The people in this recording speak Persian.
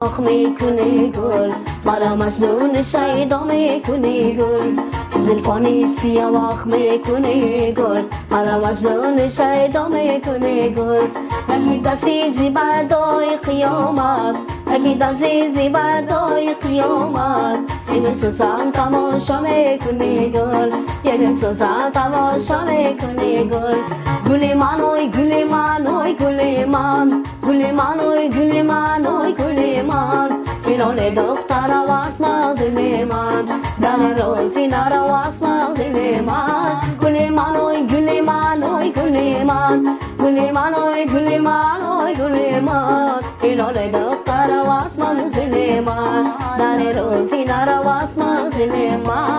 آخ میکنی گل مرا مجنون شیدا میکنی گل زلفانی سیاه میکنی گل مرا مجنون شیدا میکنی گل اگه دستی زیبادای قیامت اگه دستی زیبادای قیامت این سوزان تماشا میکنی گل این سوزان تماشا میکنی گل گل من اوی گل من اوی گل من گل من اوی گل من اوی گل من اینان دختر واس مازل من در روزی نرواس مازل من گل من اوی گل من اوی گل من گل من اوی گل من اوی گل من اینان دختر واس مازل من در روزی نرواس مازل من